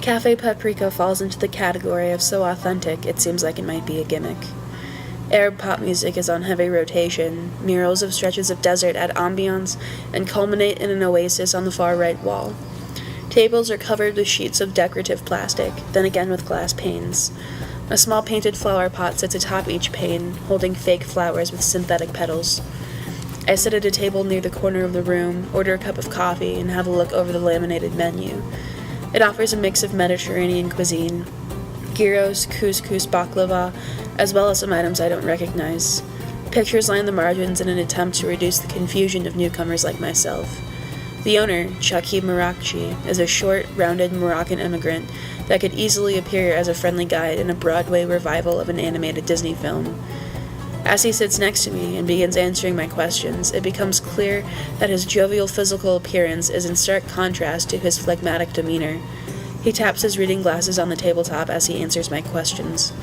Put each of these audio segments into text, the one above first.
Cafe Paprika falls into the category of so authentic it seems like it might be a gimmick. Arab pop music is on heavy rotation, murals of stretches of desert add ambiance and culminate in an oasis on the far right wall. Tables are covered with sheets of decorative plastic, then again with glass panes. A small painted flower pot sits atop each pane, holding fake flowers with synthetic petals. I sit at a table near the corner of the room, order a cup of coffee, and have a look over the laminated menu. It offers a mix of Mediterranean cuisine, gyros, couscous, baklava, as well as some items I don't recognize. Pictures line the margins in an attempt to reduce the confusion of newcomers like myself. The owner, Chakib Marakchi, is a short, rounded Moroccan immigrant that could easily appear as a friendly guide in a Broadway revival of an animated Disney film. As he sits next to me and begins answering my questions, it becomes clear that his jovial physical appearance is in stark contrast to his phlegmatic demeanor. He taps his reading glasses on the tabletop as he answers my questions.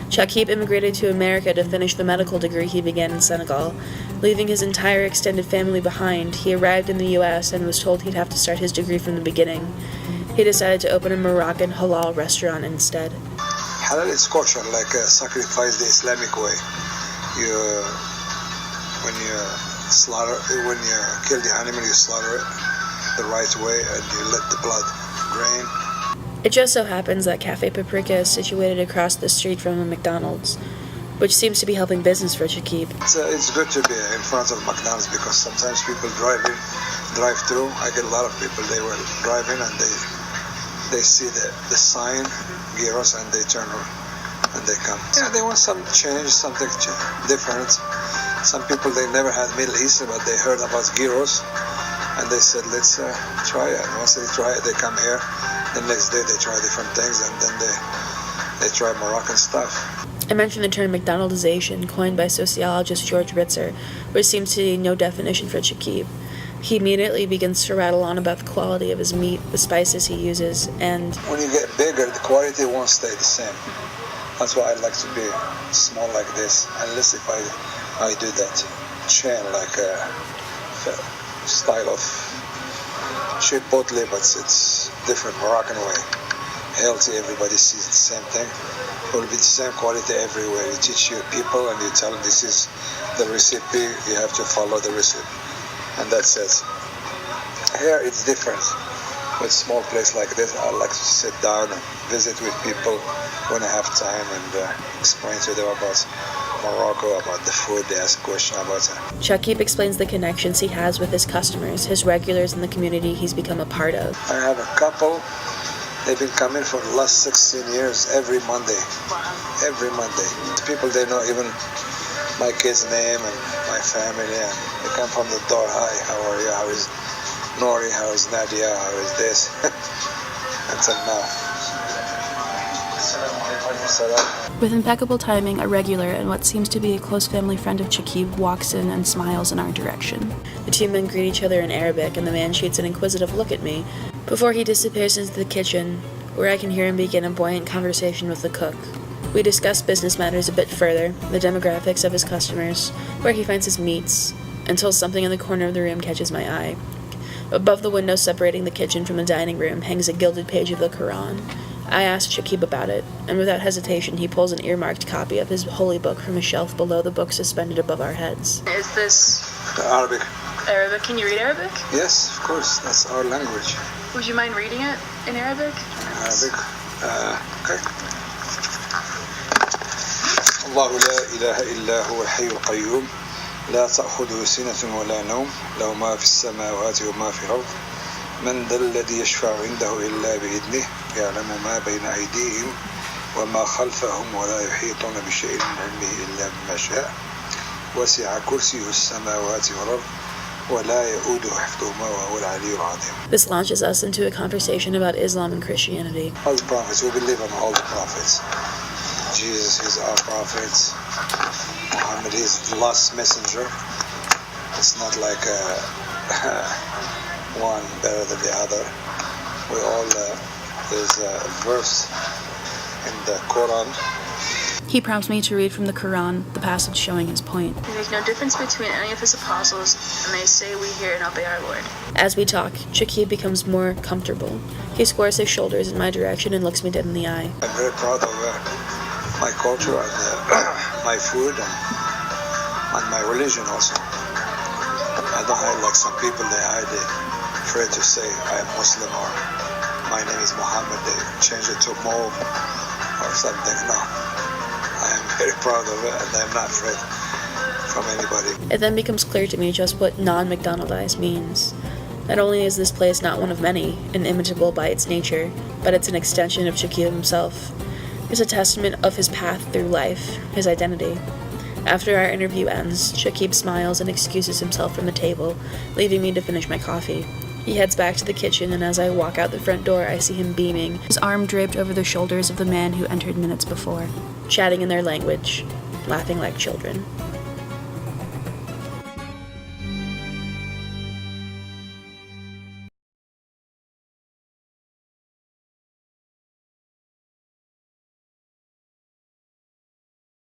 Chakib immigrated to America to finish the medical degree he began in Senegal. Leaving his entire extended family behind, he arrived in the U.S. and was told he'd have to start his degree from the beginning. He decided to open a Moroccan halal restaurant instead. Halal is kosher, like sacrifice the Islamic way. When you kill the animal, you slaughter it the right way and you let the blood drain. It just so happens that Cafe Paprika is situated across the street from a McDonald's, which seems to be helping business for Chakib. It's good to be in front of McDonald's because sometimes people drive through. I get a lot of people, they were driving and they see the sign, gyros, and they turn around and they come. Yeah, they want some change, something different. Some people, they never had Middle East, but they heard about gyros and they said, let's try it. Once they try it, they come here. The next day they try different things and then they try Moroccan stuff. I mentioned the term McDonaldization, coined by sociologist George Ritzer, which seems to be no definition for Chakib. He immediately begins to rattle on about the quality of his meat, the spices he uses, and when you get bigger, the quality won't stay the same. That's why I like to be small like this, unless if I do that chain like a style of chipotle, but it's different Moroccan way. Healthy, everybody sees the same thing. It will be the same quality everywhere. You teach your people and you tell them this is the recipe, you have to follow the recipe. And that's it. Here it's different. With small place like this, I like to sit down and visit with people when I have time and explain to them about Morocco, about the food. They ask questions about it. Chakib explains the connections he has with his customers, his regulars in the community he's become a part of. I have a couple. They've been coming for the last 16 years, every Monday. Every Monday. People, they know even my kid's name and my family, and they come from the door. Hi, how are you? How is Nori? How is Nadia? How is this? Until now. With impeccable timing, a regular and what seems to be a close family friend of Chakib walks in and smiles in our direction. The two men greet each other in Arabic, and the man shoots an inquisitive look at me before he disappears into the kitchen, where I can hear him begin a buoyant conversation with the cook. We discuss business matters a bit further, the demographics of his customers, where he finds his meats, until something in the corner of the room catches my eye. Above the window separating the kitchen from the dining room hangs a gilded page of the Quran. I ask Chakib about it, and without hesitation he pulls an earmarked copy of his holy book from a shelf below the book suspended above our heads. Is this Arabic? Arabic? Can you read Arabic? Yes, of course. That's our language. Would you mind reading it in Arabic? Arabic? Okay. الله لا إله إلا هو الحي القيوم لا تأخذه سنة ولا نوم له ما في السماوات وما في الأرض من ذا الذي يشفع عنده إلا بإذنه يعلم ما بين أيديهم وما خلفهم ولا يحيطون بشيء من علمه إلا بما شاء وسع كرسيه السماوات والأرض ولا يؤوده حفظهما وهو العلي العظيم. This launches us into a conversation about Islam and Christianity. All the prophets, we believe in all the prophets. Jesus is our prophet. Muhammad is the last messenger. It's not like one better than the other. We all there's a verse in the Quran He prompts me to read from the Quran, the passage showing his point. We make no difference between any of his apostles, and they say we hear and obey our Lord. As we talk, Shakib becomes more comfortable. He squares his shoulders in my direction and looks me dead in the eye. I'm very proud of my culture and my food and my religion also. I don't hide like some people, they hide it, afraid to say I am Muslim or my name is Muhammad, they change it to Mo or something. No, I am very proud of it and I'm not afraid from anybody. It then becomes clear to me just what non-McDonaldized means. Not only is this place not one of many, inimitable by its nature, but it's an extension of Shakib himself. It's a testament of his path through life, his identity. After our interview ends, Shakib smiles and excuses himself from the table, leaving me to finish my coffee. He heads back to the kitchen, and as I walk out the front door, I see him beaming, his arm draped over the shoulders of the man who entered minutes before, chatting in their language, laughing like children.